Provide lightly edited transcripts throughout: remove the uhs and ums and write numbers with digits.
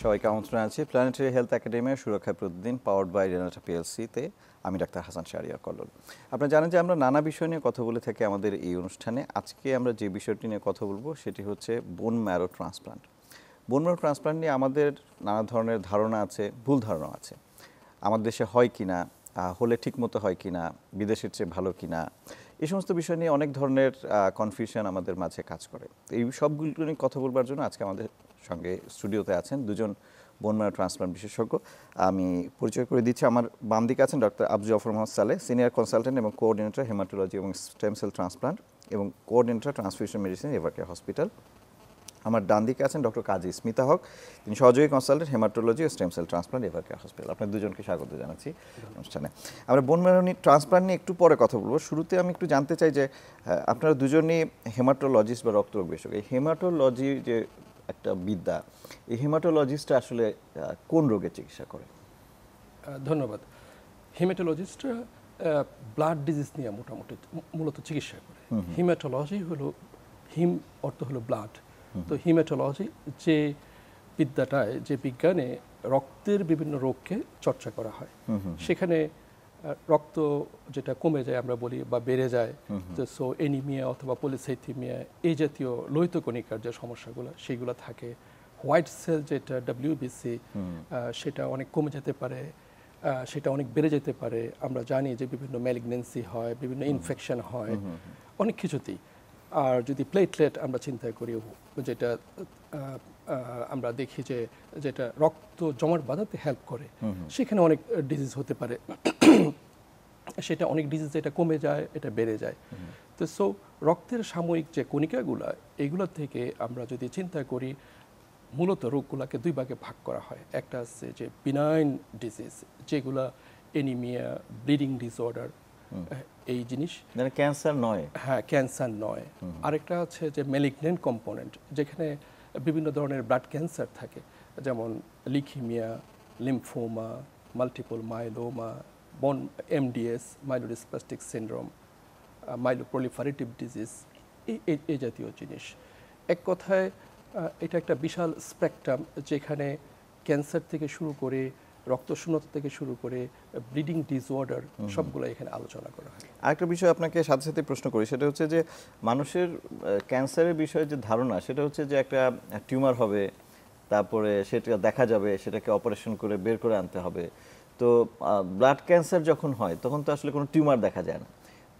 সবাইকে আমন্ত্রণ আছি প্ল্যানেটারি হেলথ একাডেমির সুরক্ষা প্রতিদিন পাওয়ার্ড বাই রেনাটা পিএলসিতে। আমি ডাক্তার হাসান শাহরিয়ার কল্লোল। আপনারা জানেন যে আমরা নানা বিষয় নিয়ে কথা বলে থাকি আমাদের এই অনুষ্ঠানে। আজকে আমরা যে বিষয়টি নিয়ে কথা বলবো সেটি হচ্ছে বোন ম্যারো ট্রান্সপ্লান্ট। বোন ম্যারো ট্রান্সপ্লান্ট নিয়ে আমাদের নানা ধরনের ধারণা আছে, ভুল ধারণা আছে। আমাদের দেশে হয় কিনা, হলে ঠিকমতো হয় কিনা, বিদেশের চেয়ে ভালো কিনা, এই সমস্ত বিষয় নিয়ে অনেক ধরনের কনফিউশন আমাদের মাঝে কাজ করে। তো এই সবগুলো নিয়ে কথা বলবার জন্য আজকে আমাদের সঙ্গে স্টুডিওতে আছেন দুজন বোন ম্যারো ট্রান্সপ্লান্ট বিশেষজ্ঞ। আমি পরিচয় করে দিচ্ছি। আমার বাম দিকে আছেন doctor Abu Jafar Mohammad Saleh, senior consultant এবং কোঅর্ডিনেটর হেমাটোলজি এবং স্টেম সেল ট্রান্সপ্লান্ট এবং coordinator transfusion medicine Evercare hospital. আমার ডান দিকে আছেন ডক্টর কাজী স্মিতা হক, তিনি সহযোগী কনসালটেন্ট হেমাটোলজি ও stem cell transplant Evercare hospital. আপনার দুজনকে স্বাগত জানাচ্ছি অনুষ্ঠানে। আমরা বোন ম্যারো ট্রান্সপ্লান্ট নিয়ে একটু পরে কথা বলবো। শুরুতে আমি একটু জানতে চাই যে আপনারা দুজনই হেমাটোলজিস্ট বা রক্তরোগ বিশেষজ্ঞ। এই হেমাটোলজি যে একটা বিদ্যা, এই হেমাটোলজিস্টটা আসলে কোন রোগের চিকিৎসা করে? ধন্যবাদ। হেমাটোলজিস্টরা ব্লাড ডিজিজ নিয়ে মোটামুটি মূলত চিকিৎসা করে। হিমাটোলজি হলো, হিম অর্থ হলো ব্লাড। তো হিমাটোলজি যে বিদ্যাটায়, যে বিজ্ঞানে রক্তের বিভিন্ন রোগকে চর্চা করা হয়, সেখানে রক্ত যেটা কমে যায় আমরা বলি বা বেড়ে যায়, সো এনিমিয়া অথবা পলিসাইথিমিয়া এই জাতীয় লোহিত কণিকার যে সমস্যাগুলো সেগুলো থাকে। হোয়াইট সেল যেটা WBC সেটা অনেক কমে যেতে পারে, সেটা অনেক বেড়ে যেতে পারে। আমরা জানি যে বিভিন্ন ম্যালিগনেন্সি হয়, বিভিন্ন ইনফেকশন হয়, অনেক কিছুতেই। আর যদি প্লেটলেট আমরা চিন্তা করি, যেটা আমরা দেখি যে যেটা রক্ত জমাট বাঁধাতে হেল্প করে, সেখানে অনেক ডিজিজ হতে পারে। সেটা অনেক ডিজিজ, এটা কমে যায়, এটা বেড়ে যায়। তো সো রক্তের সাময়িক যে কণিকাগুলো, এগুলো থেকে আমরা যদি চিন্তা করি, মূলত রোগগুলোকে দুই ভাগে ভাগ করা হয়। একটা আছে যে বিনাইন ডিজিজ, যেগুলা এনিমিয়া, ব্লিডিং ডিসঅর্ডার, এই জিনিস, মানে ক্যান্সার নয়। হ্যাঁ, ক্যান্সার নয়। আরেকটা আছে যে ম্যালিগনেন্ট কম্পোনেন্ট, যেখানে বিভিন্ন ধরনের ব্লাড ক্যান্সার থাকে, যেমন leukaemia, lymphoma, multiple myeloma, MDS, myelodysplastic syndrome, myeloproliferative disease, এই জাতীয় জিনিস। এক কথায় এটা একটা বিশাল স্পেকট্রাম, যেখানে ক্যান্সার থেকে শুরু করে, রক্তশূন্যতা থেকে শুরু করে, ব্লিডিং ডিসঅর্ডার, সবগুলো এখানে আলোচনা করা হয়। আরেকটা বিষয় আপনাকে সাথে সাথে প্রশ্ন করি, সেটা হচ্ছে যে মানুষের ক্যান্সারের বিষয়ে যে ধারণা, সেটা হচ্ছে যে একটা টিউমার হবে, তারপরে সেটা দেখা যাবে, সেটাকে অপারেশন করে বের করে আনতে হবে। তো ব্লাড ক্যান্সার যখন হয় তখন তো আসলে কোনো টিউমার দেখা যায় না।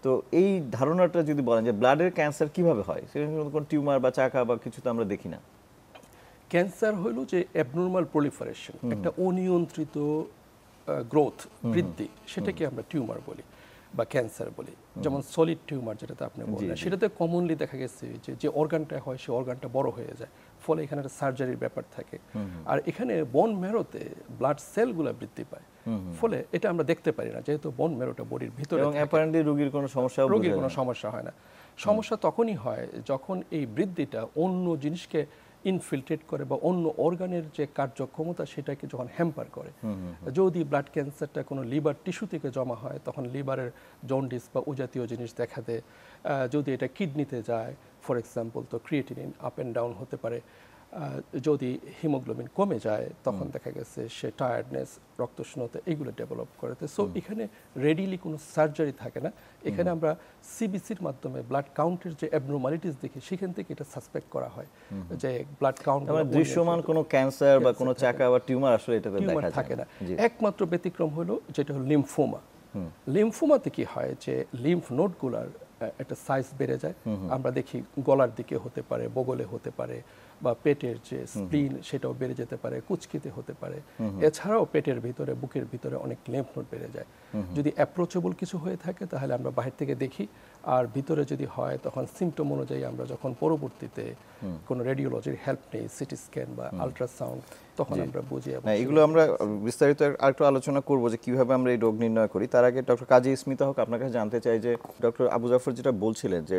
তো এই ধারণাটা যদি বলেন যে ব্লাডের ক্যান্সার কিভাবে হয়, সেখানে কোনো টিউমার বা চাকা বা কিছু তো আমরা দেখি না। ক্যান্সার হলো যে অ্যাবনর্মাল প্রলিফারেশন, একটা অনিয়ন্ত্রিত গ্রোথ, বৃদ্ধি, সেটাকে আমরা টিউমার বলি বা ক্যান্সার বলি। যেমন সলিড টিউমার যেটাতে আপনি বললেন, সেটাতে কমনলি দেখা গেছে যে অর্গানটা হয়, সেই অর্গানটা বড় হয়ে যায়, ফলে এখানে একটা সার্জারির ব্যাপার থাকে। আর এখানে বোন ম্যারোতে ব্লাড সেলগুলো বৃদ্ধি পায়, ফলে এটা আমরা দেখতে পারি না, যেহেতু বোন ম্যারোটা বডির ভিতরে, এবং অ্যাপারেন্টলি রোগীর কোনো সমস্যা হয় না। সমস্যা তখনই হয় যখন এই বৃদ্ধিটা অন্য জিনিসকে ইনফিল্ট্রেট করে বা অন্য অর্গানের যে কার্যক্ষমতা সেটাকে যখন হ্যাম্পার করে। যদি ব্লাড ক্যান্সারটা কোনো লিভার টিস্যু থেকে জমা হয়, তখন লিভারের জন্ডিস বা ও জাতীয় জিনিস দেখা দেয়। যদি এটা কিডনিতে যায়, ফর এক্সাম্পল, তো ক্রিয়েটিনিন আপ অ্যান্ড ডাউন হতে পারে। যদি হিমোগ্লোবিন কমে যায়, তখন দেখা গেছে সে টায়ার্ডনেস, রক্তশূন্যতা, এগুলো ডেভেলপ করে। সো এখানে রেডিলি কোনো সার্জারি থাকে না। এখানে আমরা সিবিসির মাধ্যমে ব্লাড কাউন্টের যে অ্যাবনর্মালিটিস দেখি, সেখান থেকে এটা সাসপেক্ট করা হয় যে ব্লাড কাউন্ট, দৃশ্যমান কোনো ক্যান্সার বা কোনো চাকা বা টিউমার আসলে এটাতে দেখা থাকে না। একমাত্র ব্যতিক্রম হলো যেটা হলো লিম্ফোমা। লিম্ফোমাতে কি হয় যে লিম্ফ নোডগুলার একটা সাইজ বেড়ে যায়। আমরা দেখি গলার দিকে হতে পারে, বগলে হতে পারে, বা পেটের যে স্প্লিন সেটাও বেড়ে যেতে পারে, কুচকিতে হতে পারে। এছাড়াও পেটের ভিতরে, বুকের ভিতরে অনেক লিম্ফ নোড বেড়ে যায়। যদি অ্যাপ্রোচেবল কিছু হয়ে থাকে তাহলে আমরা বাহির থেকে দেখি, আর ভিতরে যদি হয় তখন সিমটম অনুযায়ী আমরা যখন পরবর্তীতে কোনো রেডিওলজির হেল্প নেই, সিটি স্ক্যান বা আলট্রাসাউন্ড, তখন আমরা বুঝি। এগুলো আমরা বিস্তারিত আরেকটু আলোচনা করবো যে কিভাবে আমরা এই রোগ নির্ণয় করি। তার আগে ডক্টর কাজী স্মিতা হক, আপনার কাছে জানতে চাই যে ডক্টর আবু জাফর যেটা বলছিলেন যে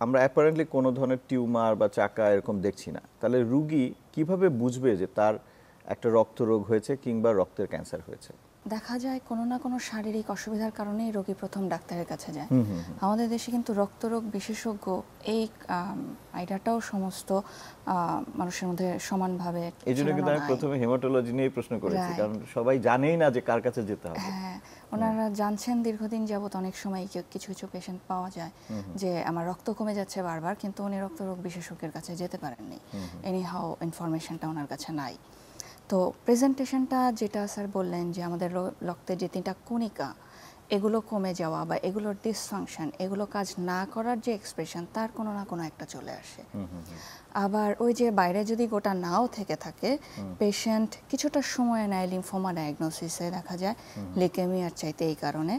আমরা অ্যাপারেন্টলি কোনো ধরনের টিউমার বা চাকা এরকম দেখছি না, তাহলে রুগী কিভাবে বুঝবে যে তার একটা রক্ত রোগ হয়েছে কিংবা রক্তের ক্যান্সার হয়েছে? দেখা যায় কোনো না কোনো শারীরিক অসুবিধার কারণেই রোগী প্রথম ডাক্তারের কাছে যায়। আমাদের দেশে কিন্তু রক্তরোগ বিশেষজ্ঞ এই আইডিয়াটাও সমস্ত মানুষের মধ্যে সমানভাবে এই জন্য কিন্তু আমি প্রথমে হেমাটোলজি নিয়ে প্রশ্ন করেছি, কারণ সবাই জানেই না যে কার কাছে যেতে হবে। হ্যাঁ, ওনারা জানছেন দীর্ঘদিন যাবত, অনেক সময় কিছু কিছু পেশেন্ট পাওয়া যায় যে আমার রক্ত কমে যাচ্ছে বারবার, কিন্তু উনি রক্তরোগ বিশেষজ্ঞের কাছে যেতে পারেননি, এনি হাউ ইনফরমেশনটা ওনার কাছে নাই। তো প্রেজেন্টেশনটা যেটা স্যার বললেন যে আমাদের রক্তে যে 3টা কণিকা এগুলো কমে যাওয়া বা এগুলোর ডিসফাংশন, এগুলো কাজ না করার যে এক্সপ্রেশন, তার কোনো না কোনো একটা চলে আসে। আবার ওই যে বাইরে যদি গোটা নাও থেকে থাকে, পেশেন্ট কিছুটা সময় নেয় লিম্ফোমা ডায়াগনোসিসে, দেখা যায় লিকেমিয়ার চাইতে, এই কারণে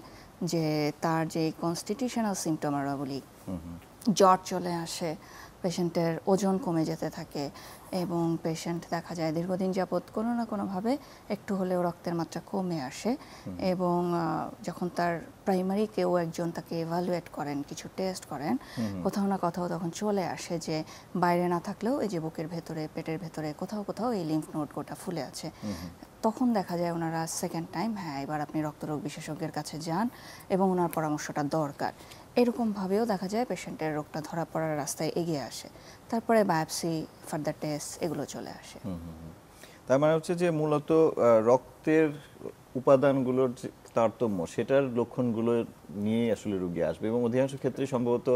যে তার যে কনস্টিটিউশনাল সিমটম আমরা বলি, জ্বর চলে আসে, পেশেন্টের ওজন কমে যেতে থাকে এবং পেশেন্ট দেখা যায় দীর্ঘদিন যাবৎ কোনো না কোনোভাবে একটু হলেও রক্তের মাত্রা কমে আসে এবং যখন তার প্রাইমারি কেউ একজন তাকে এভালুয়েট করেন, কিছু টেস্ট করেন, কোথাও না কোথাও তখন চলে আসে যে বাইরে না থাকলেও এই যে বুকের ভেতরে, পেটের ভেতরে কোথাও কোথাও এই লিম্ফ নোড গোটা ফুলে আছে। তখন দেখা যায় ওনারা সেকেন্ড টাইম, হ্যাঁ এবার আপনি রক্তরোগ বিশেষজ্ঞের কাছে যান এবং ওনার পরামর্শটা দরকার। এরকমভাবেও দেখা যায় পেশেন্টের রোগটা ধরা পড়ার রাস্তায় এগিয়ে আসে, তারপরে বায়োপসি, ফার্দার টেস্ট এগুলো চলে আসে। তার মানে হচ্ছে যে মূলত রক্তের উপাদানগুলোর যে তারতম্য, সেটার লক্ষণগুলো নিয়ে আসলে রোগী আসবে এবং অধিকাংশ ক্ষেত্রে সম্ভবত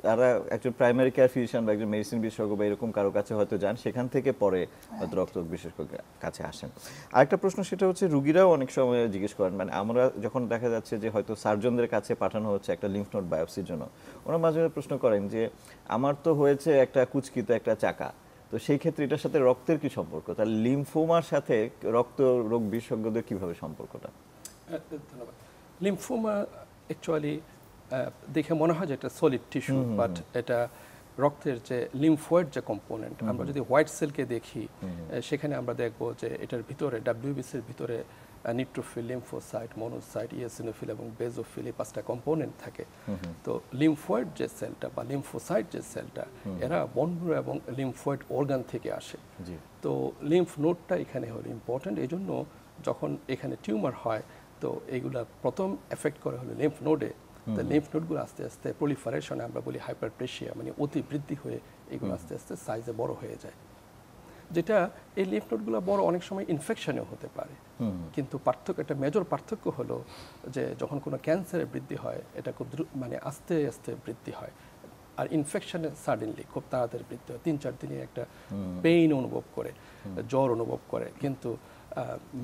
তারা একজন প্রাইমারি কেয়ার ফিজিশিয়ান বা একজন মেডিসিন বিশেষজ্ঞ বা এরকম কারো কাছে হয়তো যান, সেখান থেকে পরে হয়তো রক্তরোগ বিশেষজ্ঞের কাছে আসেন। আরেকটা প্রশ্ন সেটা হচ্ছে রোগীরাও অনেক সময় জিজ্ঞেস করেন, মানে আমরা যখন দেখা যাচ্ছে যে হয়তো সার্জনদের কাছে পাঠানো হচ্ছে একটা লিম্ফ নোড বায়োপসির জন্য, ওনারা মাঝে মাঝে প্রশ্ন করেন যে আমার তো হয়েছে একটা কুচকিতে একটা চাকা, তো সেই ক্ষেত্রে এটার সাথে রক্তের কি সম্পর্ক, তার লিম্ফোমার সাথে রক্ত রোগ বিশেষজ্ঞদের কিভাবে সম্পর্কটা? ধন্যবাদ। লিম্ফোমা অ্যাকচুয়ালি দেখে মনে হয় যে এটা সলিড টিস্যু, বাট এটা রক্তের যে লিম্ফয়েড যে কম্পোনেন্ট, আমরা যদি হোয়াইট সেলকে দেখি সেখানে আমরা দেখব যে এটার ভিতরে ডাব্লিউবিসির ভিতরে নিউট্রোফিল, লিম্ফোসাইট, মনোসাইট, ইওসিনোফিল এবং বেজোফিল, এই 5টা কম্পোনেন্ট থাকে। তো লিম্ফয়েড যে সেলটা বা লিম্ফোসাইট যে সেলটা, এরা বন্ড এবং লিম্ফয়েড অর্গান থেকে আসে। তো লিম্ফ নোডটা এখানে হলো ইম্পর্টেন্ট। এই জন্য যখন এখানে টিউমার হয়, তো এইগুলা প্রথম এফেক্ট করে হলো লিম্ফ নোডে। তো লিম্ফ নোডগুলো আস্তে আস্তে প্রলিফারেশনে, আমরা বলি হাইপারপ্লেসিয়া, মানে অতি বৃদ্ধি হয়ে এগুলো আস্তে আস্তে সাইজে বড় হয়ে যায়। যেটা এই লিম্ফ নোডগুলো বড় অনেক সময় ইনফেকশনেও হতে পারে, কিন্তু পার্থক্য, একটা মেজর পার্থক্য হলো যে যখন কোনো ক্যান্সারের বৃদ্ধি হয়, এটা খুব মানে আস্তে আস্তে বৃদ্ধি হয়, আর ইনফেকশনে সাডেনলি খুব তাড়াতাড়ি বৃদ্ধি হয়। 3-4 দিনে একটা পেইন অনুভব করে, জ্বর অনুভব করে, কিন্তু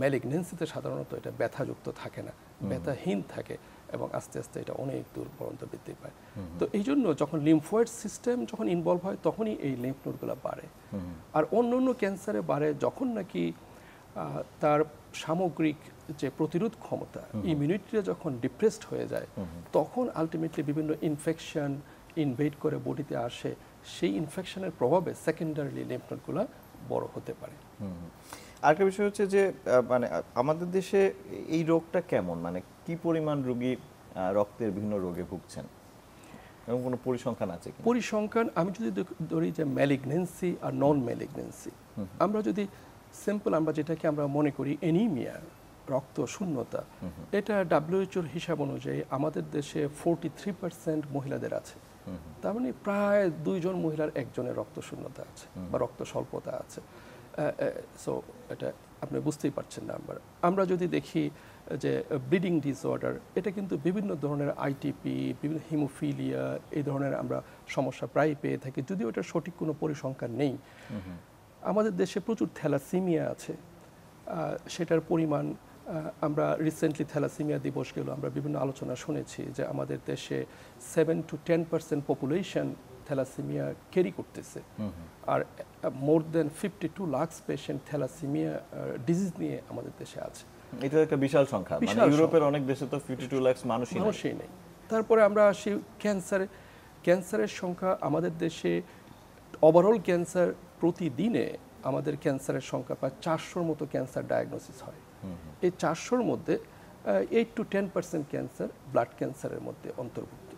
ম্যালিগনেন্সিতে সাধারণত এটা ব্যথাযুক্ত থাকে না, ব্যথাহীন থাকে এবং আস্তে আস্তে এটা অনেক দূর পর্যন্ত বৃদ্ধি পায়। তো এই জন্য যখন লিম্ফয়েড সিস্টেম যখন ইনভলভ হয়, তখনই এই লিম্ফ নোডগুলো বাড়ে। আর অন্য অন্য ক্যান্সারে বাড়ে যখন নাকি তার সামগ্রিক যে প্রতিরোধ ক্ষমতা, ইমিউনিটিটা যখন ডিপ্রেসড হয়ে যায়, তখন আলটিমেটলি বিভিন্ন ইনফেকশন ইনভেড করে বডিতে আসে, সেই ইনফেকশনের প্রভাবে সেকেন্ডারিলি লিম্ফ নোডগুলো বড় হতে পারে। আরেকটা বিষয় হচ্ছে যে মানে আমাদের দেশে এই রোগটা কেমন, মানে কি পরিমাণ রোগী রক্তের বিভিন্ন রোগে ভুগছেন, এবং কোনো পরিসংখ্যান আছে কি? পরিসংখ্যান আমি যদি ধরি যে ম্যালিগনেন্সি আর নন ম্যালিগনেন্সি, আমরা যদি সিম্পল, আমরা যেটাকে আমরা মনে করি এনিমিয়া, রক্ত শূন্যতা, এটা ডাব্লিউএইচওর হিসাব অনুযায়ী আমাদের দেশে 43% মহিলাদের আছে। তার মানে প্রায় 2 জন মহিলার 1 জনের রক্ত শূন্যতা আছে বা রক্ত স্বল্পতা আছে। সো এটা আপনি বুঝতেই পারছেন নাম্বার। আমরা যদি দেখি যে ব্লিডিং ডিসঅর্ডার, এটা কিন্তু বিভিন্ন ধরনের আইটিপি, বিভিন্ন হিমোফিলিয়া, এই ধরনের আমরা সমস্যা প্রায় পেয়ে থাকি, যদিও এটার সঠিক কোনো পরিসংখ্যান নেই। আমাদের দেশে প্রচুর থ্যালাসিমিয়া আছে, সেটার পরিমাণ আমরা রিসেন্টলি থ্যালাসিমিয়া দিবস গেল, আমরা বিভিন্ন আলোচনা শুনেছি যে আমাদের দেশে 7 to 10% পপুলেশন থ্যালাসিমিয়া ক্যারি করতেছে, আর মোর দেন 52 লাখ পেশেন্ট থ্যালাসিমিয়া ডিজিজ নিয়ে আমাদের দেশে আছে। এটা একটা বিশাল সংখ্যা, মানে ইউরোপের অনেক দেশে তো 52 লাখ মানুষই নেই। তারপরে আমরা আসি ক্যান্সারের সংখ্যা আমাদের দেশে, ওভারঅল ক্যান্সার প্রতিদিনে আমাদের ক্যান্সারের সংখ্যা প্রায় 400-র মতো ক্যান্সার ডায়াগনোসিস হয়। এই 400-র মধ্যে 8 to 10% ক্যান্সার ব্লাড ক্যান্সারের মধ্যে অন্তর্ভুক্ত।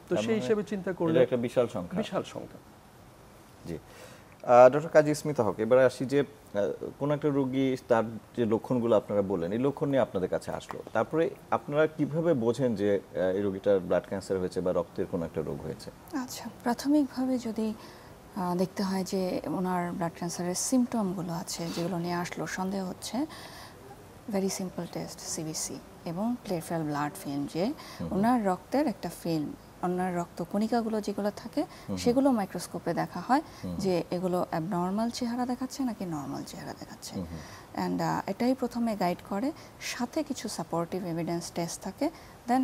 তো সেই হিসেবে চিন্তা করলে একটা বিশাল সংখ্যা। বিশাল সংখ্যা। জি, ডক্টর কাজী স্মিতা হক, এবারে আসি যে কোন একটা রোগী তার যে লক্ষণগুলো আপনারা বললেন, এই লক্ষণ নিয়ে আপনাদের কাছে আসলো, তারপরে আপনারা কিভাবে বোঝেন যে এই রোগীটার ব্লাড ক্যান্সার হয়েছে বা রক্তের কোনো একটা রোগ হয়েছে? আচ্ছা, প্রাথমিকভাবে যদি দেখতে হয় যে ওনার ব্লাড ক্যান্সারের সিমটমগুলো আছে যেগুলো নিয়ে আসলো, সন্দেহ হচ্ছে, ভেরি সিম্পল টেস্ট সিবিসি এবং প্লেফেল ব্লাড ফিল্ম, যে ওনার রক্তের একটা ফিল্ম, ওনার রক্ত কণিকাগুলো যেগুলো থাকে সেগুলো মাইক্রোস্কোপে দেখা হয় যে এগুলো অ্যাবনর্মাল চেহারা দেখাচ্ছে নাকি নর্মাল চেহারা দেখাচ্ছে। অ্যান্ড এটাই প্রথমে গাইড করে, সাথে কিছু সাপোর্টিভ এভিডেন্স টেস্ট থাকে, দেন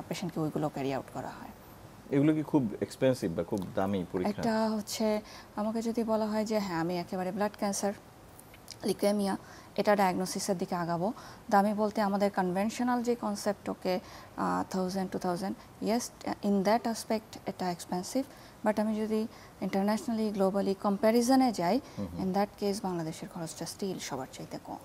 পেশেন্টকে ওইগুলো ক্যারি আউট করা হয়। এগুলো কি খুব এক্সপেন্সিভ বা খুব দামি পরীক্ষা? এটা হচ্ছে, আমাকে যদি বলা হয় যে হ্যাঁ আমি একেবারে ব্লাড ক্যান্সার, লিউকেমিয়া, এটা ডায়াগনোসিসের দিকে আগাবো, দামি বলতে আমাদের কনভেনশনাল যে concept, okay 1000 2000, yes in that aspect এটা এক্সপেন্সিভ, বাট আমি যদি ইন্টারন্যাশনালি গ্লোবালি কম্প্যারিজনে যাই, ইন দ্যাট কেস বাংলাদেশের খরচটা স্টিল সবার চাইতে কম।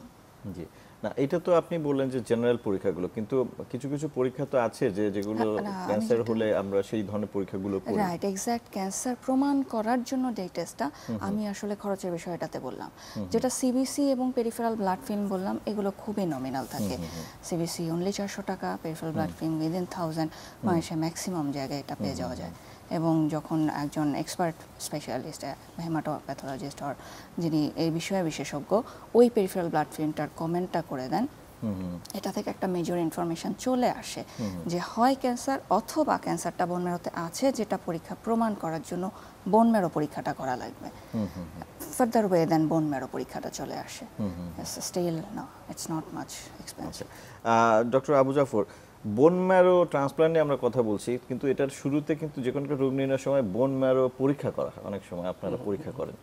জি, না এটা তো আপনি বললেন যে জেনারেল পরীক্ষাগুলো, কিন্তু কিছু কিছু পরীক্ষা তো আছে যে যেগুলো ক্যান্সার হলে আমরা সেই ধরনের পরীক্ষাগুলো করি। রাইট, এক্স্যাক্ট ক্যান্সার প্রমাণ করার জন্য যে টেস্টটা, আমি আসলে খরচের বিষয়টাতে বললাম, যেটা সিবিসি এবং পেরিফেরাল ব্লাড ফিল্ম বললাম, এগুলো খুবই নমিনাল থাকে। সিবিসি অনলি 400 টাকা, পেরিফেরাল ব্লাড ফিল্ম উইদিন 1000, বাংলাদেশে ম্যাক্সিমাম জায়গায় এটা পেয়ে যাওয়া যায়। এবং যখন একজন এক্সপার্ট স্পেশালিস্ট, হেমাটোপ্যাথোলজিস্ট আর যিনি এই বিষয়ে বিশেষজ্ঞ, ওই পেরিফেরাল ব্লাড ফিল্মটার কমেন্টটা করে দেন, এটা থেকে একটা মেজর ইনফরমেশন চলে আসে যে হয় ক্যান্সার, অথবা ক্যান্সারটা বোন ম্যারোতে আছে, যেটা পরীক্ষা প্রমাণ করার জন্য বোন ম্যারো পরীক্ষাটা করা লাগবে। ফার্দার ওয়ে দেন বোন ম্যারো পরীক্ষাটা চলে আসে। Still no, it's not much expensive. Doctor Abu Jafar, bone marrow transplant নিয়ে আমরা কথা বলছি, কিন্তু এটার শুরুতে কিন্তু যে কোনো একটা রোগ নির্ণয়ের সময় বোন ম্যারো পরীক্ষা করা হয়, অনেক সময় আপনারা পরীক্ষা করেন।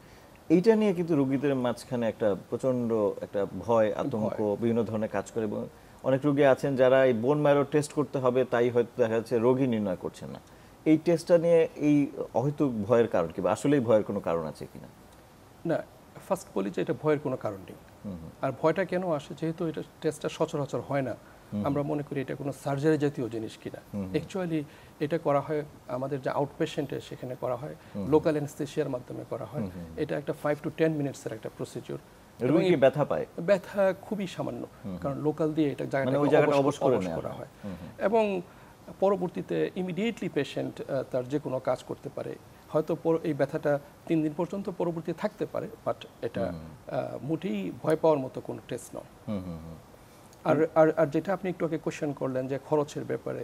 এইটা নিয়ে কিন্তু রোগীদের মাঝখানে একটা প্রচন্ড একটা ভয়, আতঙ্ক, বিভিন্ন ধরনের কাজ করে, এবং অনেক রোগী আছেন যারা এই বোন ম্যারো টেস্ট করতে হবে তাই হয়তো দেখা যাচ্ছে রোগী নির্ণয় করছেন না। এই টেস্টটা নিয়ে এই অহেতুক ভয়ের কারণ কি, বা আসলেই ভয়ের কোনো কারণ আছে কিনা? না, ফার্স্ট বলি যে এটা ভয়ের কোনো কারণ নেই। আর ভয়টা কেন আসে, যেহেতু এটা টেস্টটা সচরাচর হয় না, আমরা মনে করি এটা কোনো সার্জারি জাতীয় জিনিস কিনা। অ্যাকচুয়ালি এটা করা হয় আমাদের যে আউটপেশেন্টে, সেখানে করা হয়, লোকাল অ্যানেস্থেসিয়ার মাধ্যমে করা হয়। এটা একটা 5 to 10 মিনিটসের একটা প্রসিডিউর। রোগী কি ব্যথা পায়? ব্যথা খুবই সামান্য, কারণ লোকাল দিয়ে এটা জায়গাটা অবশ করা হয়, এবং পরবর্তীতে ইমিডিয়েটলি পেশেন্ট তার যে কোনো কাজ করতে পারে। হয়তো এই ব্যথাটা 3 দিন পর্যন্ত পরবর্তী থাকতে পারে, বাট এটা মোটেই ভয় পাওয়ার মতো কোনো টেস্ট নয়। আর যেটা আপনি একটু আগে কোশ্চেন করলেন যে খরচের ব্যাপারে,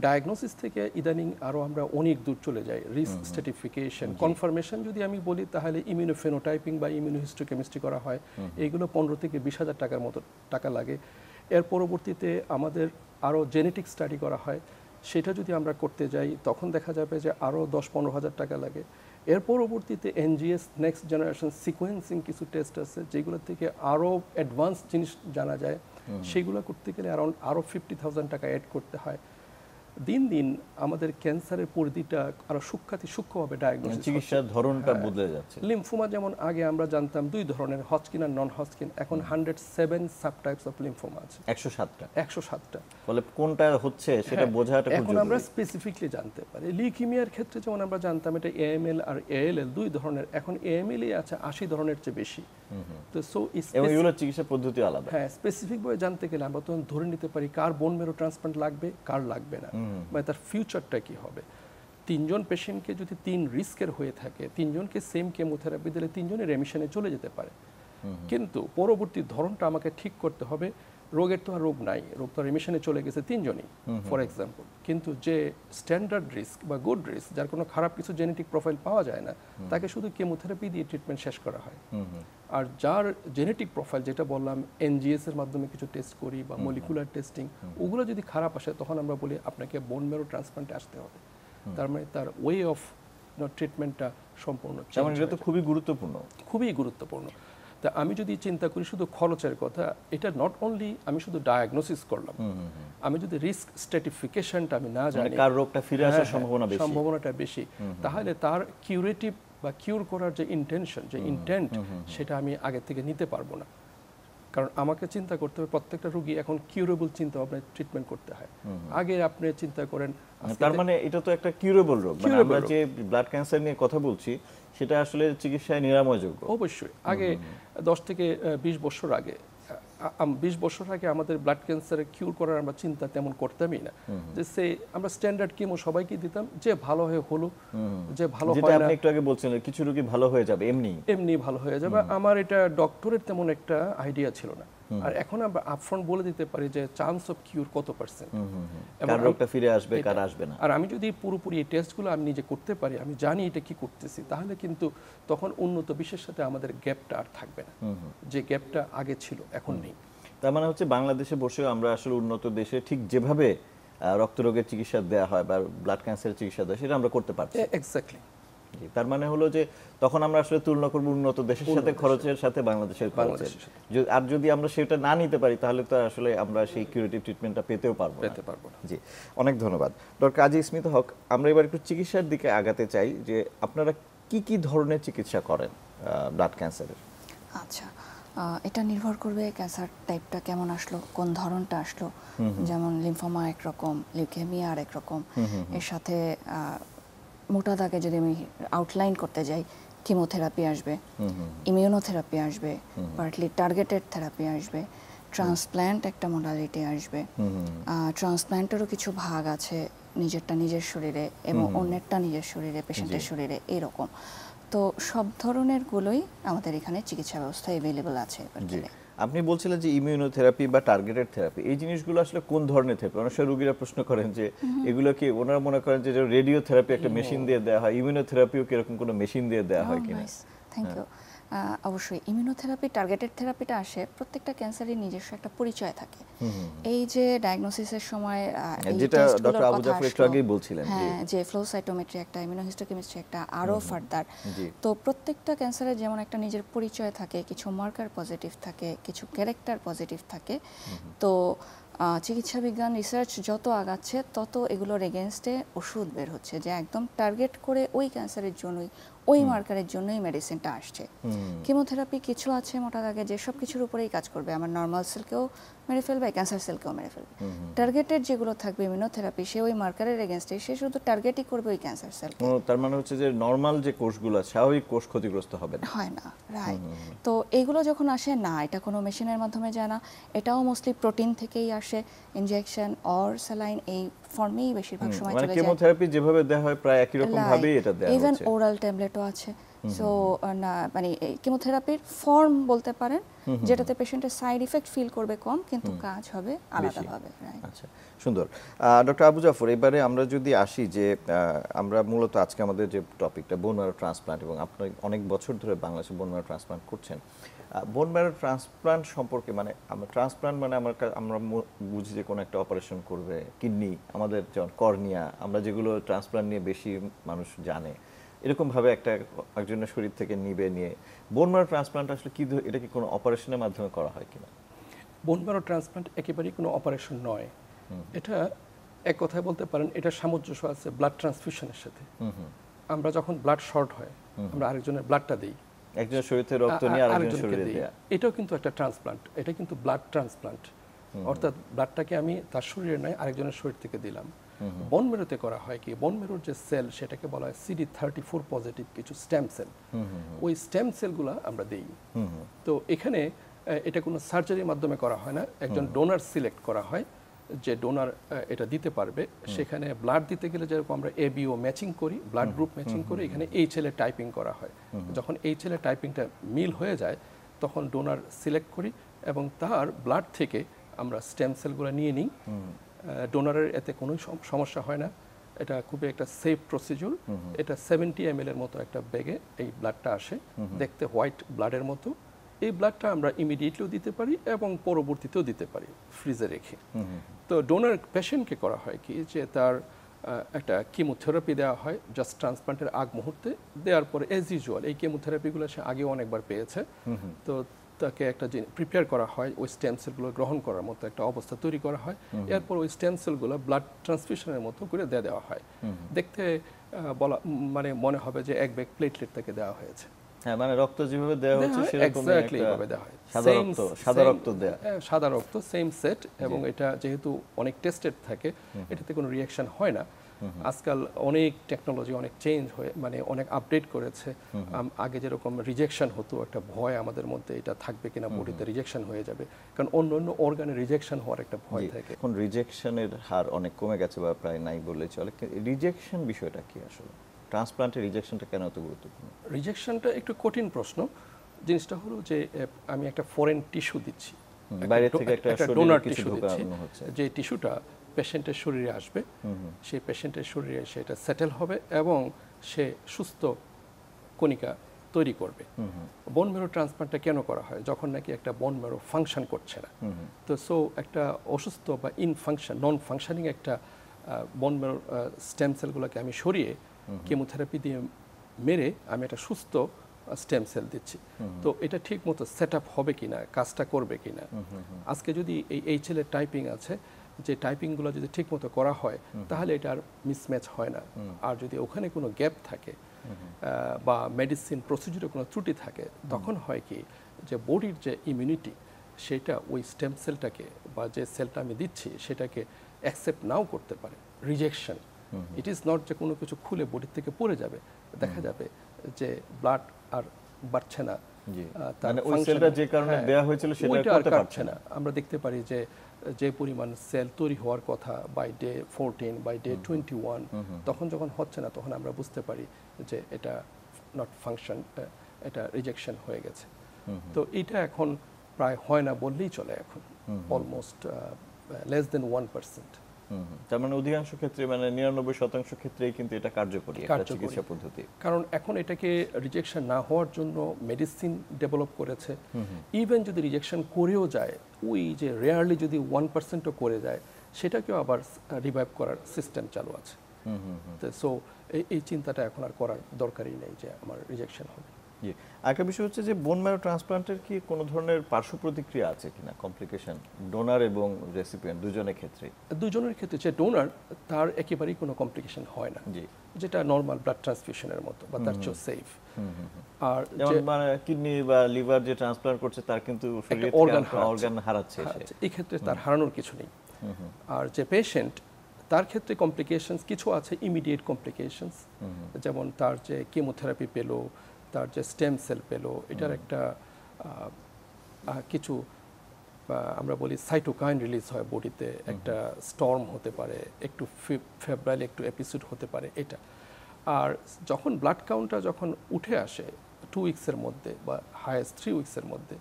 ডায়াগনোসিস থেকে ইদানিং আরও আমরা অনেক দূর চলে যাই। রিস্ক স্ট্র্যাটিফিকেশন, কনফার্মেশন যদি আমি বলি, তাহলে ইমিউনোফেনোটাইপিং বা ইমিউনোহিস্টোকেমিস্ট্রি করা হয়, এইগুলো 15 থেকে 20,000 টাকার মতো টাকা লাগে। এর পরবর্তীতে আমাদের আরও জেনেটিক স্টাডি করা হয়, সেটা যদি আমরা করতে যাই তখন দেখা যাবে যে আরও 10-15,000 টাকা লাগে। এর পরবর্তীতে এনজিএস, নেক্সট জেনারেশন সিকোয়েন্সিং কিছু টেস্ট আছে, যেগুলো থেকে আরও অ্যাডভান্স জিনিস জানা যায়, সেগুলো করতে গেলে আরও 50,000 টাকা অ্যাড করতে হয়। দিন দিন আমাদের ক্যান্সারের পরিধিটা আরো সূক্ষ্মভাবে ডায়াগনোসিস, চিকিৎসার ধরনটা বদলে যাচ্ছে। লিম্ফোমা যেমন আগে আমরা জানতাম 2 ধরনের, হজকিন আর নন হজকিন, এখন 107 সাবটাইপস অফ লিম্ফোমা আছে। 107টা। বলে কোনটা হচ্ছে সেটা বোঝাটা খুব জরুরি। এখন আমরা স্পেসিফিকলি জানতে পারি। লিউকেমিয়ার ক্ষেত্রে যেমন আমরা জানতাম এটা এএমএল আর এএলএল 2 ধরনের, এখন এএমএল আছে 80 ধরনের চেয়ে বেশি। তো সো এগুলো চিকিৎসা পদ্ধতি আলাদা। হ্যাঁ, স্পেসিফিক ভাবে জানতে গেলে আমরা তখন ধরে নিতে পারি কার বোন ম্যারো ট্রান্সপ্লান্ট লাগবে, কার লাগবে না, মানে তার ফিউচারটা কি হবে। 3 জন পেশেন্টকে যদি 3 রিস্কের হয়ে থাকে, 3 জনকে সেম কেমোথেরাপি দিলে 3 জনের রেমিশনে চলে যেতে পারে, কিন্তু পরবর্তী ধরনটা আমাকে ঠিক করতে হবে। রোগের তো আর রোগ নাই, রোগ তো রেমিশনে চলে গেছে 3 জনই ফর এক্সাম্পল, কিন্তু যে স্ট্যান্ডার্ড রিস্ক বা গুড রিস্ক, যার কোনো খারাপ কিছু জেনেটিক প্রোফাইল পাওয়া যায় না, তাকে শুধু কেমোথেরাপি দিয়ে ট্রিটমেন্ট শেষ করা হয়। আর যার জেনেটিক প্রোফাইল, যেটা বললাম এনজিএস এর মাধ্যমে কিছু টেস্ট করি বা মলিকুলার টেস্টিং, ওগুলো যদি খারাপ আসে তখন আমরা বলি আপনাকে বোন ম্যারো ট্রান্সপ্লান্টে আসতে হবে। তার মানে তার ওয়ে অফ ট্রিটমেন্টটা সম্পূর্ণ চেঞ্জ। এটা তো খুবই গুরুত্বপূর্ণ, খুবই গুরুত্বপূর্ণ। তা আমি যদি চিন্তা করি শুধু খরচের কথা, এটা নট অনলি আমি শুধু ডায়াগনোসিস করলাম, আমি যদি রিস্ক স্ট্র্যাটিফিকেশনটা আমি না জানি, কার রোগটা ফিরে আসার সম্ভাবনাটা বেশি, তাহলে তার কিউরেটিভ বা কিউর করার যে ইন্টেনশন, যে ইন্টেন্ট, সেটা আমি আগে থেকে নিতে পারবো না। কারণ আমাকে চিন্তা করতে হবে প্রত্যেকটা রোগী এখন কিউরেবল চিন্তা ভাবনা ট্রিটমেন্ট করতে হয়। আগে আপনি চিন্তা করেন তার মানে এটা তো একটা কিউরেবল রোগ, মানে Curable আমরা রোগ। যে ব্লাড ক্যান্সার নিয়ে কথা বলছি সেটা আসলে চিকিৎসায় নিরাময়যোগ্য। অবশ্যই আগে 10 থেকে 20 বছর আগে 20 বছর আগে আমাদের ব্লাড ক্যান্সারের কিউর করার আমরা চিন্তা তেমন করতামই না। যে সে আমরা স্ট্যান্ডার্ড কিমো সবাইকে দিতাম, যে ভালো হয়ে হলো, যে ভালো যেটা হয় না আপনি একটু আগে বলছিলেন কিছু রোগী ভালো হয়ে যাবে এমনি। এমনি ভালো হয়ে যাবে। আমার এটা ডক্টরের তেমন একটা আইডিয়া ছিল না। আর এখন আমরা আপফ্রন্ট বলে দিতে পারি যে চান্স অফ কিউর কত %। কার রোগটা ফিরে আসবে কার আসবে না। আর আমি যদি পুরোপুরি এই টেস্টগুলো আমি নিজে করতে পারি, আমি জানি এটা কি করতেছি, তাহলে কিন্তু তখন উন্নত বিশ্বের সাথে আমাদের গ্যাপটা আর থাকবে না, যে গ্যাপটা আগে ছিল এখন নেই। তার মানে হচ্ছে বাংলাদেশে বসেও আমরা আসলে উন্নত দেশে ঠিক যেভাবে রক্তরোগের চিকিৎসা দেওয়া হয় বা ব্লাড ক্যান্সারের চিকিৎসা দেওয়া সেটা আমরা করতে পারছি। এক্স্যাক্টলি। তার মানে হলো যে তখন আমরা আসলে তুলনা করব উন্নত দেশের সাথে, খরচের সাথে বাংলাদেশের খরচের। আর যদি আমরা সেটা না নিতে পারি তাহলে তো আসলে আমরা সেই কিউরেটিভ ট্রিটমেন্টটা পেতেও পারবো না। জি, অনেক ধন্যবাদ ডক্টর কাজী স্মিত হক। আমরা এবার একটু চিকিৎসার দিকে আগাতে চাই যে আপনারা কি কি ধরনের চিকিৎসা করেন ব্লাড ক্যান্সারের? আচ্ছা, এটা নির্ভর করবে ক্যান্সার টাইপটা কেমন আসলো, কোন ধরনটা আসলো। যেমন লিম্ফোমা একরকম, লিউকেমিয়া আর একরকম। এর সাথে মোটা দাগে যদি আমি আউটলাইন করতে যাই, কিমোথেরাপি আসবে, ইমিউনোথেরাপি আসবে, পার্টলি টার্গেটেড থেরাপি আসবে, ট্রান্সপ্ল্যান্ট একটা মডালিটি আসবে। ট্রান্সপ্ল্যান্টেরও কিছু ভাগ আছে, নিজেরটা নিজের শরীরে এবং অন্যেরটা নিজের শরীরে, পেশেন্টের শরীরে, এরকম। তো সব ধরনের গুলোই আমাদের এখানে চিকিৎসা ব্যবস্থা এভেলেবল আছে। আপনি বলছিলেন যে ইমিউনোথেরাপি বা টার্গেটেড থেরাপি, এই জিনিসগুলো আসলে কোন ধরনের থেরাপি? অনেক সময় রোগীরা প্রশ্ন করেন যে এগুলো কি, ওনারা মনে করেন যে রেডিও থেরাপি একটা মেশিন দিয়ে দেওয়া হয়, ইমিউনোথেরাপিও কি এরকম কোনো মেশিন দিয়ে দেওয়া হয় কিনা? Thank you. অবশ্যই ইমিউনোথেরাপি, টার্গেটেড থেরাপিটা আসে, প্রত্যেকটা ক্যান্সারের নিজস্ব একটা পরিচয় থাকে। এই যে ডায়াগনোসিসের সময় যেটা ডক্টর আবু জাফর একটু আগেই বলছিলেন, হ্যাঁ, যে ফ্লো সাইটোমেট্রি একটা, ইমিউনোহিস্টোকেমিস্ট্রি একটা, আরও ফার্দার। তো প্রত্যেকটা ক্যান্সারের যেমন একটা নিজের পরিচয় থাকে, কিছু মার্কার পজিটিভ থাকে, কিছু ক্যারেক্টার পজিটিভ থাকে। তো চিকিৎসা বিজ্ঞান রিসার্চ যত আগাচ্ছে তত এগুলোর এগেনস্টে ওষুধ বের হচ্ছে, যে একদম টার্গেট করে ওই ক্যান্সারের জন্যই, ওই মার্কারের জন্যই মেডিসিনটা আসছে। কিমোথেরাপি কিছু আছে মোটা দাগে যে সব কিছুর উপরেই কাজ করবে, আমার নর্মাল সেলকেও মেরে ফেলবে, ক্যান্সার সেলকেও মেরে ফেলবে। টার্গেটেড যেগুলো থাকবে ইমিউনোথেরাপি, সে ওই মার্কারের এগেনস্টে সে শুধু টার্গেটই করবে ওই ক্যান্সার সেলকে। তার মানে হচ্ছে যে নরমাল যে কোষগুলো আছে, স্বাভাবিক কোষ ক্ষতিগ্রস্ত হবে না, হয় না, রাইট। তো এইগুলো যখন আসে না, এটা কোনো মেশিনের মাধ্যমে যায় না, এটাও মোস্টলি প্রোটিন থেকেই আসে, ইনজেকশন অর স্যালাইন এই ফর্মেই বেশিরভাগ সময় চলে যায়। কেমোথেরাপি যেভাবে দেওয়া হয় প্রায় একই রকম ভাবেই এটা দেওয়া হচ্ছে। ইভেন ওরাল ট্যাবলেটও আছে। সো না, মানে কেমোথেরাপির ফর্ম বলতে পারেন যেটাতে পেশেন্টের সাইড ইফেক্ট ফিল করবে কম, কিন্তু কাজ হবে আলাদাভাবে। আচ্ছা, সুন্দর। ডক্টর আবু জাফর, এবারে আমরা যদি আসি যে আমরা মূলত আজকে আমাদের যে টপিকটা বোন ম্যারো ট্রান্সপ্লান্ট, এবং আপনি অনেক বছর ধরে বাংলাদেশে বোন ম্যারো ট্রান্সপ্লান্ট করছেন। বোন ম্যারো ট্রান্সপ্লান্ট সম্পর্কে, মানে আমরা ট্রান্সপ্লান্ট মানে আমরা বুঝি যে কোনো একটা অপারেশন করবে, কিডনি, আমাদের যেমন কর্নিয়া, আমরা যেগুলো ট্রান্সপ্লান্ট নিয়ে বেশি মানুষ জানে, এরকমভাবে একজনের শরীর থেকে নিয়ে বোন ম্যারো ট্রান্সপ্লান্ট আসলে কি, এটা কি কোনো অপারেশনের মাধ্যমে করা হয় কিনা? বোন ম্যারো ট্রান্সপ্লান্ট একেবারেই কোনো অপারেশন নয়। এটা এক কথায় বলতে পারেন এটা সামঞ্জস্য আছে ব্লাড ট্রান্সফিউশনের সাথে। আমরা যখন ব্লাড শর্ট হয়, আমরা আরেকজনের ব্লাডটা দিই, একজনের শরীর থেকে রক্ত নিয়ে আরেকজনের শরীরে দেয়া, এটাও কিন্তু একটা ট্রান্সপ্লান্ট। এটা কিন্তু ব্লাড ট্রান্সপ্লান্ট, অর্থাৎ ব্লাডটাকে আমি তার শরীরে নয় আরেকজনের শরীর থেকে দিলাম। বোন মেরোতে করা হয় কি, বোন মেরোর যে সেল সেটাকে বলা হয় CD34 পজিটিভ কিছু স্টেম সেল, ওই স্টেম সেলগুলো আমরা দিই। তো এখানে এটা কোনো সার্জারির মাধ্যমে করা হয় না, একজন ডোনার সিলেক্ট করা হয় যে ডোনার এটা দিতে পারবে। সেখানে ব্লাড দিতে গেলে যেরকম আমরা ABO ম্যাচিং করি, ব্লাড গ্রুপ ম্যাচিং করি, এখানে HL এ টাইপিং করা হয়। যখন HL এ টাইপিংটা মিল হয়ে যায় তখন ডোনার সিলেক্ট করি এবং তার ব্লাড থেকে আমরা স্টেম সেলগুলো নিয়ে নিই। ডোনারের এতে কোনো সমস্যা হয় না, এটা খুবই একটা সেফ প্রসিডিউর। এটা 70 ml এর মতো একটা ব্যাগে এই ব্লাডটা আসে, দেখতে হোয়াইট ব্লাডের মতো। এই ব্লাডটা আমরা ইমিডিয়েটলিও দিতে পারি এবং পরবর্তীতেও দিতে পারি ফ্রিজে রেখে। তো ডোনার পেশেন্টকে করা হয় কি, যে তার একটা কিমোথেরাপি দেওয়া হয় জাস্ট ট্রান্সপ্লান্টের আগ মুহূর্তে, দেওয়ার পরে এজ ইউজুয়াল এই কেমোথেরাপিগুলো সে আগেও অনেকবার পেয়েছে, তো তাকে একটা প্রিপেয়ার করা হয় ওই স্টেম সেলগুলো গ্রহণ করার মতো একটা অবস্থা তৈরি করা হয়। এরপর ওই স্টেম সেলগুলো ব্লাড ট্রান্সফিউশনের মতো করে দেওয়া হয়। দেখতে মনে হবে যে এক ব্যাগ প্লেটলেট তাকে দেওয়া হয়েছে। হ্যাঁ, মানে রক্ত যেভাবে দেওয়া হচ্ছে সেরকম এক্স্যাক্টলি এইভাবে দেওয়া হয়। সাদা রক্ত দেয়া। সাদা রক্ত সেম সেট, এবং এটা যেহেতু অনেক টেস্টেড থাকে, এটাতে কোনো রিয়াকশন হয় না। আজকাল অনেক টেকনোলজি অনেক চেঞ্জ হয়ে, মানে অনেক আপডেট করেছে। আগে যেরকম রিজেকশন হতো, একটা ভয় আমাদের মধ্যে, এটা থাকবে কিনা বডিতে, রিজেকশন হয়ে যাবে, কারণ অন্য অন্য অর্গানে রিজেকশন হওয়ার একটা ভয় থাকে। এখন রিজেকশনের হার অনেক কমে গেছে বা প্রায় নাই বললেই চলে। রিজেকশন বিষয়টা কি আসলে? ট্রান্সপ্লান্টের রিজেকশনটা কেন এত গুরুত্বপূর্ণ? রিজেকশনটা একটু কঠিন প্রশ্ন। জিনিসটা হলো যে আমি একটা ফরেন টিস্যু দিচ্ছি, বাইরে থেকে একটা ডোনার কিছু টিস্যু দিচ্ছি, ঢোকানো হচ্ছে, যে টিস্যুটা পেশেন্টের শরীরে আসবে, সেই পেশেন্টের শরীরে সেটা সেটেল হবে এবং সে সুস্থ কণিকা তৈরি করবে। বোন ম্যারো ট্রান্সপ্লান্টটা কেন করা হয়? যখন নাকি একটা বোন ম্যারো ফাংশন করছে না, তো সো একটা অসুস্থ বা ইনফাংশন, নন ফাংশনিং একটা বোন ম্যারো স্টেম সেলগুলোকে আমি সরিয়ে কেমোথেরাপি দিয়ে মেরে আমি একটা সুস্থ স্টেম সেল দিচ্ছি। তো এটা ঠিক মতো সেট আপ হবে কিনা, কাজটা করবে কিনা। আজকে যদি এই ছেলের টাইপিং আছে, যে টাইপিংগুলো যদি ঠিক মতো করা হয়, তাহলে এটা আর মিসম্যাচ হয় না। আর যদি ওখানে কোনো গ্যাপ থাকে বা মেডিসিন প্রসিডিউরে কোনো ত্রুটি থাকে, তখন হয় কি যে বডির যে ইমিউনিটি, সেটা ওই স্টেম সেলটাকে বা যে সেলটা আমি দিচ্ছি সেটাকে অ্যাকসেপ্ট নাও করতে পারে। রিজেকশন, ইট ইজ নট যে কোনো কিছু খুলে বডির থেকে পড়ে যাবে, দেখা যাবে যে ব্লাড আর বাড়ছে না, মানে ওই সেলটা যে কারণে দেয়া হয়েছিল সেটা করতে পারছে না। আমরা দেখতে পারি যে পরিমাণ সেল তৈরি হওয়ার কথা বাই ডে 14 বাই ডে 21, তখন যখন হচ্ছে না, তখন আমরা বুঝতে পারি যে এটা নট ফাংশন, এটা রিজেকশন হয়ে গেছে। তো এটা এখন প্রায় হয় না বললেই চলে, এখন অলমোস্ট লেস দেন 1%। তার মানে অধিকাংশ ক্ষেত্রে, মানে 99% ক্ষেত্রেই কিন্তু এটা কার্যকরী একটা চিকিৎসা পদ্ধতি। কারণ এখন এটাকে রিজেকশন না হওয়ার জন্য মেডিসিন ডেভেলপ করেছে। ইভেন যদি রিজেকশন করেও যায়, ওই যে রেয়ারলি যদি 1%ও করে যায়, সেটাকেও আবার রিভাইভ করার সিস্টেম চালু আছে। সো এই চিন্তাটা এখন আর করার দরকারই নেই যে আমার রিজেকশন হবে। জি, আরেকটা বিষয় হচ্ছে যে বোন ম্যারো ট্রান্সপ্লান্টের কি কোনো ধরনের পার্শ্ব প্রতিক্রিয়া আছে কিনা, কমপ্লিকেশন, ডোনার এবং রেসিপিয়েন্ট দুজনের ক্ষেত্রে? দুজনের ক্ষেত্রে যে ডোনার, তার একেবারেই কোনো কমপ্লিকেশন হয় না, যেটা নর্মাল ব্লাড ট্রান্সফিউশনের মতো, বা তার চেয়ে সেফ। আর যেমন মানে কিডনি বা লিভার যে ট্রান্সপ্লান্ট করছে, তার কিন্তু শরীরে অর্গান হারাচ্ছে, এই ক্ষেত্রে তার হারানোর কিছু নেই। আর যে পেশেন্ট, তার ক্ষেত্রে কমপ্লিকেশনস কিছু আছে, ইমিডিয়েট কমপ্লিকেশনস, যেমন তার যে কেমোথেরাপি পেলো, তার যে স্টেম সেল পেলো, এটার একটা কিছু আমরা বলি সাইটোকাইন রিলিজ হয় বডিতে, একটা স্টর্ম হতে পারে, একটু ফেব্রাইল একটু এপিসোড হতে পারে এটা। আর যখন ব্লাড কাউন্টটা যখন উঠে আসে 2 উইকসের মধ্যে বা হায়েস্ট 3 উইকসের মধ্যে,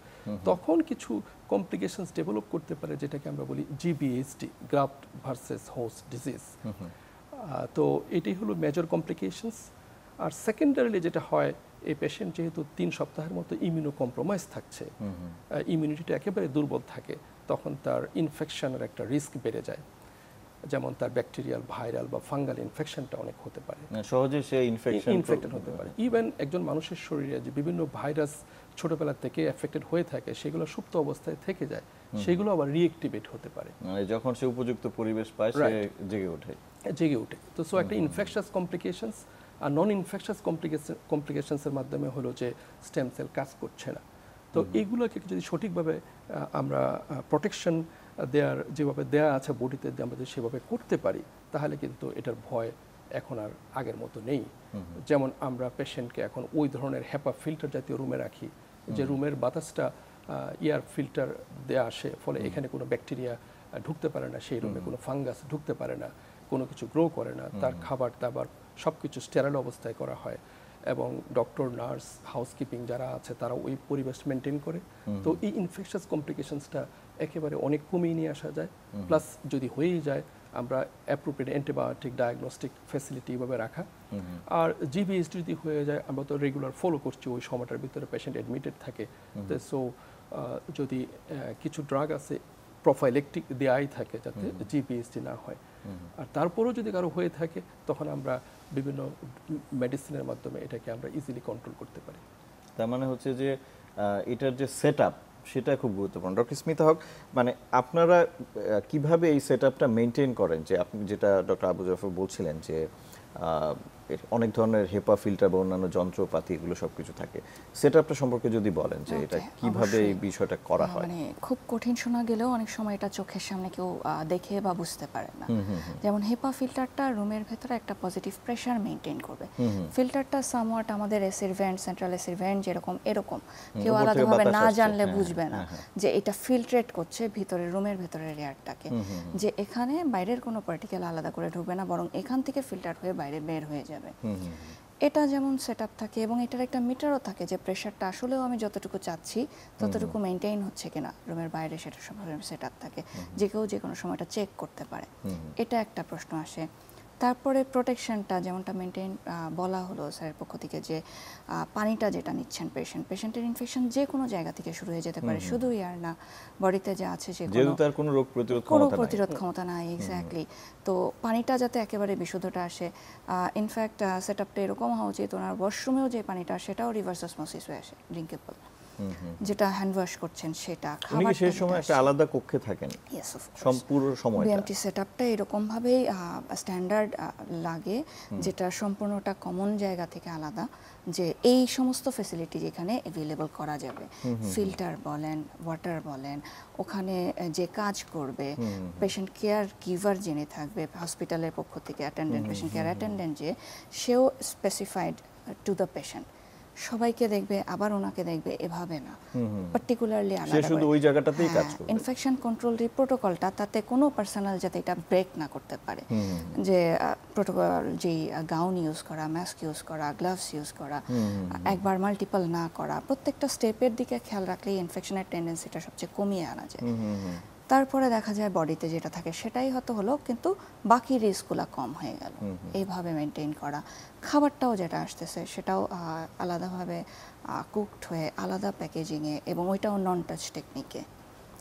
তখন কিছু কমপ্লিকেশনস ডেভেলপ করতে পারে, যেটাকে আমরা বলি জিবিএইচডি, গ্রাফট ভার্সেস হোস্ট ডিজিজ। তো এটাই হলো মেজর কমপ্লিকেশনস। আর সেকেন্ডারিলি যেটা হয়, এই পেশেন্ট যেহেতু 3 সপ্তাহের মতো ইমিউনো কম্প্রোমাইজ থাকছে, ইমিউনিটিটা একেবারে দুর্বল থাকে, তখন তার ইনফেকশনের একটা রিস্ক বেড়ে যায়। যেমন তার ব্যাকটেরিয়াল, ভাইরাল বা ফাঙ্গাল ইনফেকশনটা অনেক হতে পারে, সহজে সে ইনফেক্টেড হতে পারে। ইভেন একজন মানুষের শরীরে যে বিভিন্ন ভাইরাস ছোটবেলা থেকে এফেক্টেড হয়ে থাকে, সেগুলো সুপ্ত অবস্থায় থেকে যায়, সেগুলো আবার রিঅ্যাক্টিভেট হতে পারে, মানে যখন সে উপযুক্ত পরিবেশ পায় সে জেগে ওঠে। তো সো একটা ইনফেকশাস কমপ্লিকেশনস আর নন ইনফেকশাস কমপ্লিকেশনসের মাধ্যমে হলো যে স্টেম সেল কাজ করছে না। তো এইগুলোকে যদি সঠিকভাবে আমরা প্রোটেকশন যেভাবে দেয়া আছে বডিতে, আমরা যদি সেভাবে করতে পারি, তাহলে কিন্তু এটার ভয় এখন আর আগের মতো নেই। যেমন আমরা পেশেন্টকে এখন ওই ধরনের হেপা ফিল্টার জাতীয় রুমে রাখি, যে রুমের বাতাসটা এয়ার ফিল্টার দেয়া আসে, ফলে এখানে কোনো ব্যাকটেরিয়া ঢুকতে পারে না, সেই রুমে কোনো ফাঙ্গাস ঢুকতে পারে না, কোনো কিছু গ্রো করে না, তার খাবার দাবার সব কিছু স্টেরাইল অবস্থায় করা হয়, এবং ডক্টর, নার্স, হাউসকিপিং যারা আছে তারা ওই পরিবেশ মেনটেন করে। তো এই ইনফেকশাস কমপ্লিকেশনসটা একেবারে অনেক কমিয়ে নিয়ে আসা যায়। প্লাস যদি হয়েই যায়, আমরা অ্যাপ্রোপ্রিয়েট অ্যান্টিবায়োটিক ডায়াগনস্টিক ফ্যাসিলিটি এভাবে রাখা। আর জিবিএইচডি যদি হয়ে যায়, আমরা তো রেগুলার ফলো করছি, ওই সময়টার ভিতরে পেশেন্ট অ্যাডমিটেড থাকে। সো যদি কিছু ড্রাগ আছে প্রোফাইলেকটিক দেয়াই থাকে, যাতে জিবিএইচডি না হয়। আর তারপরেও যদি কারো হয়ে থাকে, তখন আমরা বিভিন্ন মেডিসিনের মাধ্যমে এটাকে আমরা ইজিলি কন্ট্রোল করতে পারি। তার মানে হচ্ছে যে এটার যে সেটআপ, সেটা খুব গুরুত্বপূর্ণ। ডক্টর স্মিতা হক, মানে আপনারা কিভাবে এই সেটআপটা মেনটেন করেন, যে আপনি যেটা ডক্টর আবু জাফর বলছিলেন, যে অনেক ধরনের হেপা ফিল্টার বা অন্যান্য যন্ত্রপাতি এগুলো সবকিছু থাকে, সেটআপটা সম্পর্কে যদি বলেন যে এটা Okay, কিভাবে এই অবশ্যই। বিষয়টা করা হয়। মানে খুব কঠিন শোনা গেলেও অনেক সময় এটা চোখের সামনে কেউ দেখে বা বুঝতে পারে না। যেমন হেপা ফিল্টারটা রুমের ভেতরে একটা পজিটিভ প্রেশার মেনটেন করবে। ফিল্টারটা সামওয়াট আমাদের এসির ভেন্ট, সেন্ট্রাল এসির ভেন্ট যেরকম এরকম কেউ উপর থেকে আলাদাভাবে বাতাস না আসছে, জানলে হ্যাঁ, বুঝবে না হ্যাঁ, যে এটা ফিল্ট্রেট করছে ভিতরে রুমের ভেতরের এয়ারটাকে, যে এখানে বাইরের কোনো পার্টিকেল আলাদা করে ঢুকবে না, বরং এখান থেকে ফিল্টার হয়ে বাইরে বের হয়ে যাবে। এটা যেমন সেটআপ থাকে এবং এটার একটা মিটারও থাকে যে প্রেশারটা আসলেও আমি যতটুকু চাচ্ছি ততটুকু মেনটেইন হচ্ছে কিনা রুমের বাইরে, সেটা সব সেটআপ থাকে, যে কেউ যে কোনো সময় এটা চেক করতে পারে। এটা একটা প্রশ্ন আসে। তারপরে প্রোটেকশনটা যেমনটা মেনটেন বলা হলো স্যারের পক্ষ থেকে যে পানিটা যেটা নিচ্ছেন পেশেন্টের ইনফেকশন যে কোনো জায়গা থেকে শুরু হয়ে যেতে পারে, শুধু ইয়ার না, বডিতে যা আছে যে যেহেতু তার কোনো রোগ প্রতিরোধ কোনো ক্ষমতা নাই। প্রতিরোধ ক্ষমতা নাই, এক্স্যাক্টলি। তো পানিটা যাতে একেবারে বিশুদ্ধটা আসে, ইনফ্যাক্ট সেটআপটা এরকম হওয়া উচিত ওনার ওয়াশরুমেও যে পানিটা সেটাও রিভার্স অসমোসিস হয়ে আসে, ড্রিঙ্কেবল, যেটা হ্যান্ড ওয়াশ করছেন সেটা। উনি কি সেই সময় একটা আলাদা কক্ষে থাকেন ইয়েস, অফ কোর্স। সম্পূর্ণ সময়টা? বিএমটি সেটআপটা এরকম ভাবেই স্ট্যান্ডার্ড লাগে, যেটা সম্পূর্ণটা কমন জায়গা থেকে আলাদা, যে এই সমস্ত ফ্যাসিলিটি যেখানে অ্যাভেলেবল করা যাবে, ফিল্টার বলেন, ওয়াটার বলেন, ওখানে যে কাজ করবে, পেশেন্ট কেয়ার গিভার যিনি থাকবে হসপিটালের পক্ষ থেকে, অ্যাটেন্ডেন্ট, পেশেন্ট কেয়ার অ্যাটেন্ডেন্ট যে, সেও স্পেসিফাইড টু দ্য পেশেন্ট, সবাইকে দেখবে আবার ওনাকে দেখবে এভাবে না, পার্টিকুলারলি সে আলাদা শুধু করে। ওই জায়গাটাতেই কাজ করবে। ইনফেকশন কন্ট্রোল যে প্রোটোকলটা, তাতে কোনো পার্সোনাল যাতে এটা ব্রেক না করতে পারে, যে প্রোটোকল যে গাউন ইউজ করা, মাস্ক ইউজ করা, গ্লাভস ইউজ করা, একবার মাল্টিপল না করা, প্রত্যেকটা স্টেপের দিকে খেয়াল রাখলেই ইনফেকশনের টেন্ডেন্সিটা সবচেয়ে কমিয়ে আনা যায়। তারপরে দেখা যায় বডিতে যেটা থাকে সেটাই হয়তো হলো, কিন্তু বাকি রিস্কগুলো কম হয়ে গেল। এইভাবে মেনটেন করা। খাবারটাও যেটা আসতেছে সেটাও আলাদাভাবে কুকড হয়ে আলাদা প্যাকেজিংয়ে, এবং ওইটাও নন টাচ টেকনিকে।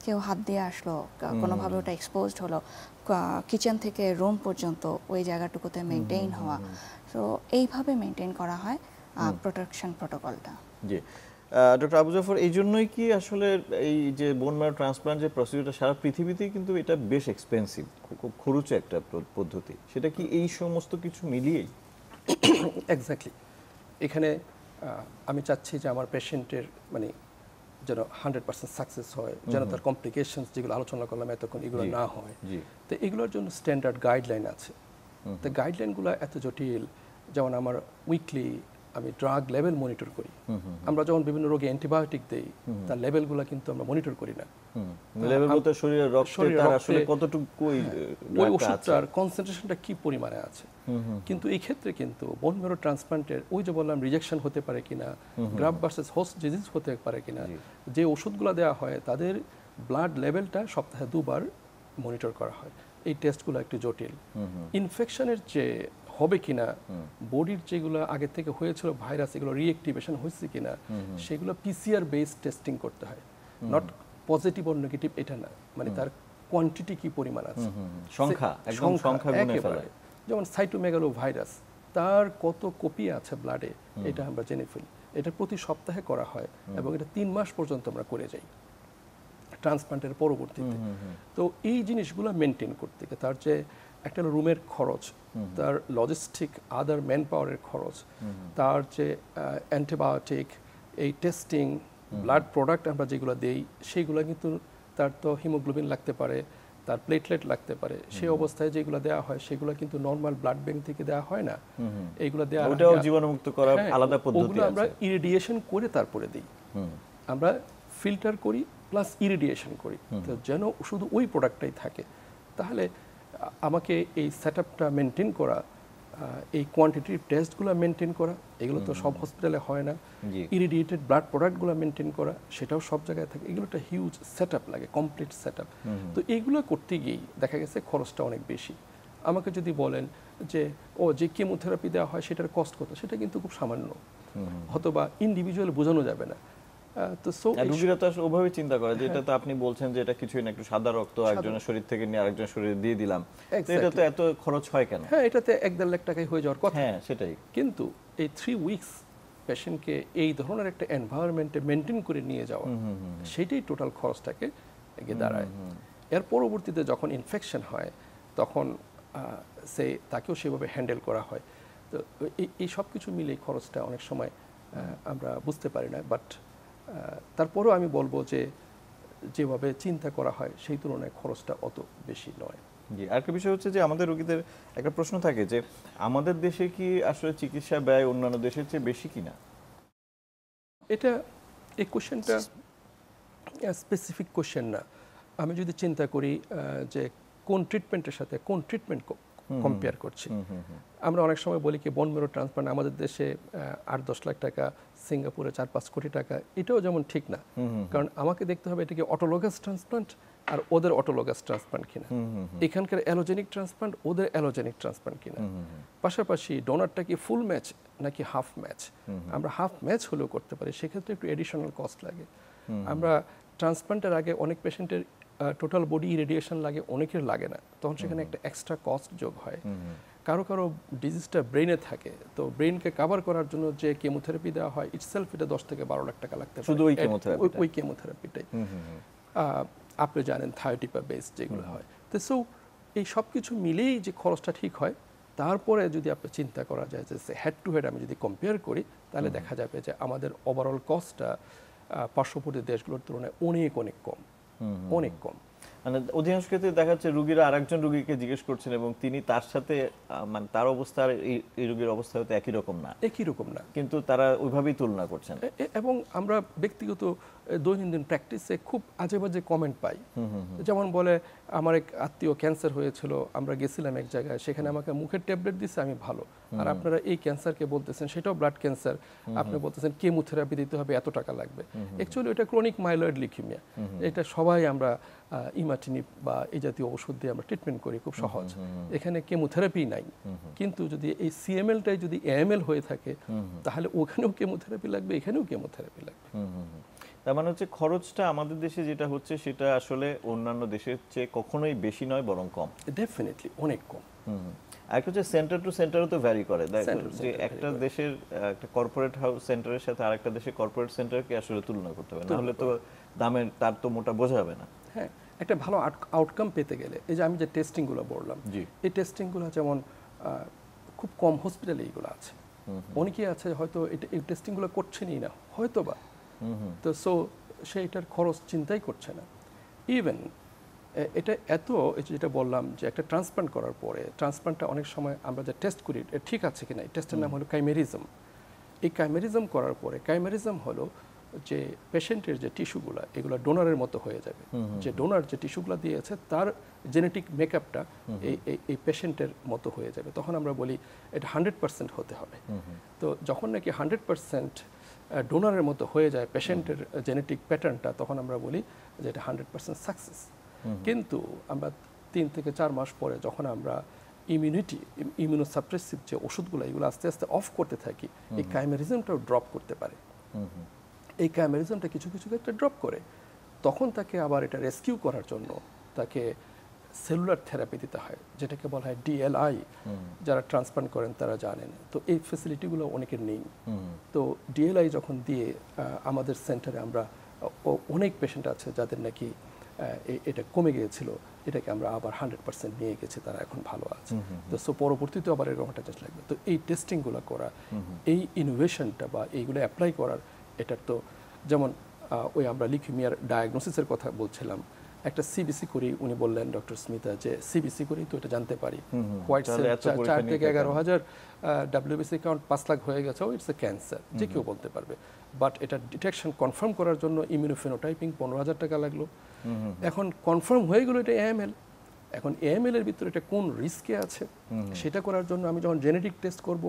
কেউ হাত দিয়ে আসলো, কোনোভাবে ওটা এক্সপোজড হলো, কিচেন থেকে রুম পর্যন্ত ওই জায়গাটুকুতে মেনটেইন হওয়া। তো এইভাবে মেনটেন করা হয় প্রোটেকশন প্রোটোকলটা। জি, ডক্টর আবু জাফর, এই জন্যই কি আসলে এই যে বোন ম্যারো ট্রান্সপ্লান্ট যে প্রসিডিউরটা সারা পৃথিবীতেই কিন্তু এটা বেশ এক্সপেন্সিভ, খুব খরচে একটা পদ্ধতি, সেটা কি এই সমস্ত কিছু মিলিয়েই? এক্স্যাক্টলি। এখানে আমি চাচ্ছি যে আমার পেশেন্টের মানে যেন 100% সাকসেস হয়, যেন তার কমপ্লিকেশনস যেগুলো আলোচনা করলাম এতক্ষণ এগুলো না হয়। তো এগুলোর জন্য স্ট্যান্ডার্ড গাইডলাইন আছে। তো গাইডলাইনগুলো এত জটিল, যেমন আমার উইকলি আমি ড্রাগ লেভেল মনিটর করি। আমরা যখন বিভিন্ন রোগে অ্যান্টিবায়োটিক দেই তার লেভেলগুলো কিন্তু আমরা মনিটর করি না। লেভেল বলতে শরীরের রক্তে তার আসলে কতটুকু ওই ওষুধটার কনসেন্ট্রেশনটা কি পরিমাণে আছে। কিন্তু এই ক্ষেত্রে কিন্তু বোন ম্যারো ট্রান্সপ্লান্টের ওই যে বললাম রিজেকশন হতে পারে কিনা, গ্রাফট ভার্সেস হোস্ট ডিজিজ হতে পারে কিনা, যে ওষুধগুলো দেওয়া হয় তাদের ব্লাড লেভেলটা সপ্তাহে 2 বার মনিটর করা হয়। এই টেস্টগুলো একটু জটিল। ইনফেকশনের যে হবে কিনা, বডির যেগুলো আগে থেকে হয়েছিল ভাইরাস, এগুলো রিঅ্যাক্টিভেশন হয়েছে কিনা, সেগুলো পিসিআর বেসড টেস্টিং করতে হয়। নট পজিটিভ অর নেগেটিভ এটা না, মানে তার কোয়ান্টিটি কি পরিমাণ আছে, সংখ্যা, একদম সংখ্যা গুণে ফেলা। যেমন সাইটোমেগালো ভাইরাস, তার কত কপি আছে ব্লাডে এটা আমরা জেনে ফেলি। এটা প্রতি সপ্তাহে করা হয় এবং এটা 3 মাস পর্যন্ত আমরা করে যাই ট্রান্সপ্লান্টের পরবর্তীতে। তো এই জিনিসগুলো মেনটেন করতে গিয়ে তার যে একটা রুমের খরচ, তার লজিস্টিক আদার ম্যান পাওয়ারের খরচ, তার যে অ্যান্টিবায়োটিক, এই টেস্টিং, ব্লাড প্রোডাক্ট আমরা যেগুলো দেই সেগুলো কিন্তু তার তো হিমোগ্লোবিন লাগতে পারে, তার প্লেটলেট লাগতে পারে। সেই অবস্থায় যেগুলো দেওয়া হয় সেগুলো কিন্তু নর্মাল ব্লাড ব্যাংক থেকে দেওয়া হয় না। এইগুলো দেওয়া ওটাও জীবাণুমুক্ত করার আলাদা পদ্ধতি আছে। ওগুলো আমরা ইরিডিয়েশন করে তারপরে দিই। আমরা ফিল্টার করি প্লাস ইরিডিয়েশন করি, তো যেন শুধু ওই প্রোডাক্টটাই থাকে। তাহলে আমাকে এই সেটআপটা মেনটেন করা, এই কোয়ান্টিটির টেস্টগুলো মেনটেন করা, এগুলো তো সব হসপিটালে হয় না। ইরিডিয়েটেড ব্লাড প্রোডাক্টগুলো মেনটেন করা, সেটাও সব জায়গায় থাকে। এগুলো একটা হিউজ সেটআপ লাগে, কমপ্লিট সেটআপ। তো এইগুলো করতে গিয়েই দেখা গেছে খরচটা অনেক বেশি। আমাকে যদি বলেন যে যে কেমোথেরাপি দেওয়া হয় সেটার কস্ট কত, সেটা কিন্তু খুব সামান্য, অথবা ইন্ডিভিজুয়াল বোঝানো যাবে না। তো রোগীরা তো ওভাবে চিন্তা করে যে এটা তো আপনি বলছেন যে এটা কিছুই না, একটু সাদা রক্ত একজনের শরীর থেকে নিয়ে আরেকজনের শরীরে দিয়ে দিলাম, এটা তো এত খরচ হয় কেন? হ্যাঁ, এটাতে 1-1.5 লাখ টাকায় হয়ে যাওয়ার কথা। হ্যাঁ, সেটাই। কিন্তু এই 3 উইকস পেশেন্টকে এই ধরনের একটা এনভায়রনমেন্টে মেনটেন করে নিয়ে যাওয়া, সেটাই টোটাল খরচটাকে এগিয়ে দাঁড়ায়। এর পরবর্তীতে যখন ইনফেকশন হয় তখন তাকেও সেভাবে হ্যান্ডেল করা হয়। তো এই সব কিছু মিলে খরচটা অনেক সময় আমরা বুঝতে পারি না, বাট তারপরেও আমি বলবো যে যেভাবে চিন্তা করা হয় সেই তুলনায় খরচটা অত বেশি নয়। জি, আরেকটা বিষয় হচ্ছে যে আমাদের রোগীদের একটা প্রশ্ন থাকে যে আমাদের দেশে কি আসলে চিকিৎসা ব্যয় অন্যান্য দেশের চেয়ে বেশি কিনা? এই কোশ্চেনটা স্পেসিফিক কোশ্চেন না। আমি যদি চিন্তা করি যে কোন ট্রিটমেন্টের সাথে কোন ট্রিটমেন্ট কম্পেয়ার করছি, আমরা অনেক সময় বলি কি বোন মেরো ট্রান্সপ্লান্ট আমাদের দেশে 8-10 লাখ টাকা, সিঙ্গাপুরে 4-5 কোটি টাকা, এটাও যেমন ঠিক না। কারণ আমাকে দেখতে হবে এটা কি অটোলোগাস ট্রান্সপ্লান্ট আর ওদের অটোলোগাস ট্রান্সপ্লান্ট কিনা, এখানকার অ্যালোজেনিক ট্রান্সপ্লান্ট ওদের অ্যালোজেনিক ট্রান্সপ্লান্ট কিনা, পাশাপাশি ডোনারটা কি ফুল ম্যাচ নাকি হাফ ম্যাচ। আমরা হাফ ম্যাচ হলেও করতে পারি, সেক্ষেত্রে একটু এডিশনাল কস্ট লাগে। আমরা ট্রান্সপ্লান্টের আগে অনেক পেশেন্টের টোটাল বডি রেডিয়েশন লাগে, অনেকের লাগে না, তখন সেখানে একটা এক্সট্রা কস্ট যোগ হয়। কারো কারো ডিজিজটা ব্রেনে থাকে, তো ব্রেনকে কাভার করার জন্য যে কেমোথেরাপি দেওয়া হয় ইটসেলফ এটা 10 থেকে 12 লাখ টাকা লাগতে পারে শুধু ওই কেমোথেরাপিটাই। আপনি জানেন থায়োটিপা বেসড যেগুলো হয়। তো সো এই সব কিছু মিলেই যে খরচটা ঠিক হয়, তারপরে যদি আপনি চিন্তা করা যায় যে হেড টু হেড আমি যদি কম্পেয়ার করি, তাহলে দেখা যাবে যে আমাদের ওভারঅল কস্টটা পার্শ্ববর্তী দেশগুলোর তুলনায় অনেক অনেক কম, অনেক কম। মানে অধিকাংশ ক্ষেত্রে দেখা যাচ্ছে রোগীরা আরেকজন রোগীকে জিজ্ঞেস করছেন এবং তিনি তার সাথে মানে তার অবস্থা আর এই রোগীর অবস্থা হয়তো একই রকম না, কিন্তু তারা ওইভাবেই তুলনা করছেন। এবং আমরা ব্যক্তিগত দৈনন্দিন প্র্যাকটিসে খুব আজে বাজে কমেন্ট পাই। যেমন বলে আমার এক আত্মীয় ক্যান্সার হয়েছিল, আমরা গেছিলাম এক জায়গায়, সেখানে আমাকে মুখের ট্যাবলেট দিচ্ছে, আমি ভালো, আর আপনারা এই ক্যান্সারকে বলতেছেন সেটাও ব্লাড ক্যান্সার, আপনি বলতেছেন কেমোথেরাপি দিতে হবে, এত টাকা লাগবে। অ্যাকচুয়ালি এটা ক্রনিক মাইলয়েড লিউকেমিয়া, এটা সবাই আমরা ইমাটিনিব বা এই জাতীয় ওষুধ দিয়ে আমরা ট্রিটমেন্ট করি, খুব সহজ, এখানে কেমোথেরাপি নাই। কিন্তু যদি এই সিএমএলটাই যদি এএমএল হয়ে থাকে, তাহলে ওখানেও কেমোথেরাপি লাগবে, এখানেও কেমোথেরাপি লাগবে। তার মানে হচ্ছে খরচটা আমাদের দেশে যেটা হচ্ছে সেটা আসলে অন্যান্য দেশের চেয়ে কখনোই বেশি নয়, বরং কম। ডেফিনেটলি অনেক কম। আর হচ্ছে সেন্টার টু সেন্টারও তো ভ্যারি করে, যে একটা দেশের একটা কর্পোরেট হাউস সেন্টারের সাথে আরেকটা দেশের কর্পোরেট সেন্টারকে আসলে তুলনা করতে হবে, নাহলে তো দামের তার তো মোটা বোঝা যাবে না। হ্যাঁ, একটা ভালো আউটকাম পেতে গেলে এই যে আমি যে টেস্টিংগুলো বললাম, এই টেস্টিংগুলো যেমন খুব কম হসপিটালে এইগুলো আছে, অনেকেই আছে হয়তো এই টেস্টিংগুলো করছেনই না হয়তো বা, তো সো সে এটার খরচ চিন্তাই করছে না। ইভেন এটা যেটা বললাম যে একটা ট্রান্সপ্লান্ট করার পরে ট্রান্সপ্লান্টটা অনেক সময় আমরা যে টেস্ট করি ঠিক আছে কিনা, এই টেস্টের নাম হলো কাইমেরিজম। এই কাইমেরিজম করার পরে, কাইমেরিজম হলো যে পেশেন্টের যে টিস্যুগুলো এগুলো ডোনারের মতো হয়ে যাবে, যে ডোনার যে টিস্যুগুলো দিয়েছে তার জেনেটিক মেকআপটা এই পেশেন্টের মতো হয়ে যাবে। তখন আমরা বলি এটা 100% হতে হবে। তো যখন নাকি 100% ডোনারের মতো হয়ে যায় পেশেন্টের জেনেটিক প্যাটার্নটা, তখন আমরা বলি যে এটা 100% সাকসেস। কিন্তু আমরা 3 থেকে 4 মাস পরে যখন আমরা ইমিউনোসাপ্রেসিভ যে ওষুধগুলো এগুলো আস্তে আস্তে অফ করতে থাকি, এই কাইমেরিজমটাও ড্রপ করতে পারে। এই কাইমেরিজমটা কিছু কিছু ক্ষেত্রে ড্রপ করে, তখন তাকে আবার এটা রেস্কিউ করার জন্য তাকে সেলুলার থেরাপি দিতে হয়, যেটাকে বলা হয় ডিএলআই। যারা ট্রান্সপ্লান্ট করেন তারা জানেন। তো এই ফেসিলিটিগুলো অনেকের নেই। তো ডিএলআই যখন দিয়ে আমাদের সেন্টারে আমরা অনেক পেশেন্ট আছে যাদের নাকি এটা কমে গিয়েছিল, এটাকে আমরা আবার 100% নিয়ে গেছি, তারা এখন ভালো আছে। তো সো পরবর্তীতে আবার এরকম একটা টেস্ট লাগবে। তো এই টেস্টিংগুলো করা, এই ইনোভেশনটা বা এইগুলো অ্যাপ্লাই করার, এটার তো যেমন ওই আমরা লিউকেমিয়ার ডায়াগনোসিসের কথা বলছিলাম, একটা সিবিসি করি, উনি বললেন ডক্টর স্মিতা যে সিবিসি করি তো এটা জানতে পারি হোয়াইট সেল 4 থেকে 11,000, ডাব্লিউবিসি কাউন্ট 5 লাখ হয়ে গেছে, ইটস এ ক্যান্সার, যে কেউ বলতে পারবে। বাট এটা ডিটেকশন কনফার্ম করার জন্য ইমিউনোফেনোটাইপিং 15,000 টাকা লাগলো। এখন কনফার্ম হয়ে গেলো এটা এএমএল। এখন এএমএল এর ভিতরে এটা কোন রিস্কে আছে সেটা করার জন্য আমি যখন জেনেটিক টেস্ট করব,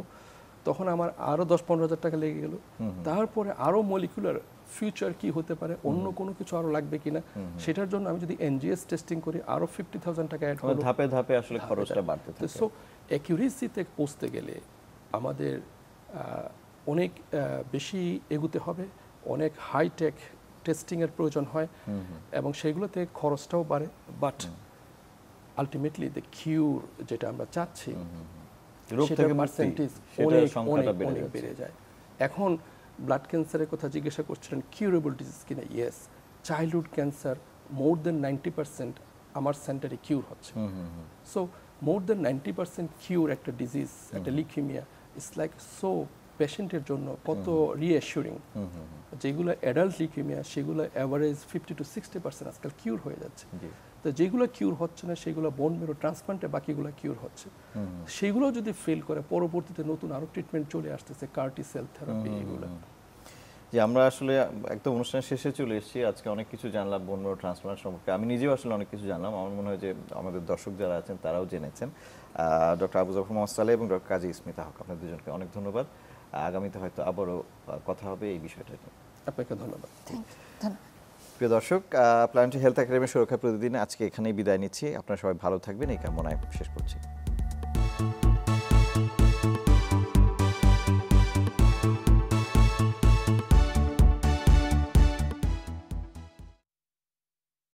তখন আমার আরও 10-15,000 টাকা লেগে গেল। তারপরে আরও মলিকুলার ফিউচার কি হতে পারে, অন্য কোনো কিছু আরো লাগবে কিনা, সেটার জন্য আমি যদি এনজিএস টেস্টিং করি আরো 50,000 টাকা অ্যাড করব। ধাপে ধাপে আসলে খরচটা বাড়তে থাকে। সো অ্যাকিউরেসিতে পৌঁছতে গেলে আমাদের অনেক বেশি এগুতে হবে, অনেক হাইটেক টেস্টিং এর প্রয়োজন হয়, এবং সেগুলোতে খরচটাও বাড়ে। বাট আলটিমেটলি দ্য কিউর যেটা আমরা চাচ্ছি, সেটার পার্সেন্টেজ অনেক বেড়ে যায়। এখন ব্লাড ক্যান্সারের কথা জিজ্ঞাসা করছিলেন, কিউরেবল ডিজিজ কিনা? ইয়েস, চাইল্ডহুড ক্যান্সার মোর দেন 90% আমার সেন্টারে কিউর হচ্ছে। সো মোর দেন 90% কিউর একটা ডিজিজ, একটা লিউকেমিয়া, ইটস লাইক সো পেশেন্টের জন্য কত রিঅ্যাসুরিং। যেগুলো অ্যাডাল্ট লিউকেমিয়া সেগুলো অ্যাভারেজ 50-60% আজকাল কিউর হয়ে যাচ্ছে। তো যেগুলো কিউর হচ্ছে না সেগুলো বোন মেরো ট্রান্সপ্লান্টে বাকিগুলো কিউর হচ্ছে। সেগুলো যদি ফেল করে পরবর্তীতে নতুন আরো ট্রিটমেন্ট চলে আসতেছে, কার্টি সেল থেরাপি এগুলো। যে আমরা আসলে একদম অনুষ্ঠানের শেষে চলে এসেছি, আজকে অনেক কিছু জানলাম বোন মেরো ট্রান্সপ্লান্ট সম্পর্কে। আমি নিজেও আসলে অনেক কিছু জানলাম, আমার মনে হয় যে আমাদের দর্শক যারা আছেন তারাও জেনেছেন। ডক্টর আবু জাফর মোহাম্মদ সালেহ এবং ডক্টর কাজী ইসমিতা হক, আপনাদের দুজনকে অনেক ধন্যবাদ। আগামীতে হয়তো আবারও কথা হবে এই বিষয়টা নিয়ে। আপনাকে ধন্যবাদ। প্রিয় দর্শক, প্ল্যানেটারি হেলথ একাডেমি সুরক্ষা প্রতিদিন আজকে এখানেই বিদায় নিচ্ছি। আপনারা সবাই ভালো থাকবেন এই কামনায় শেষ করছি।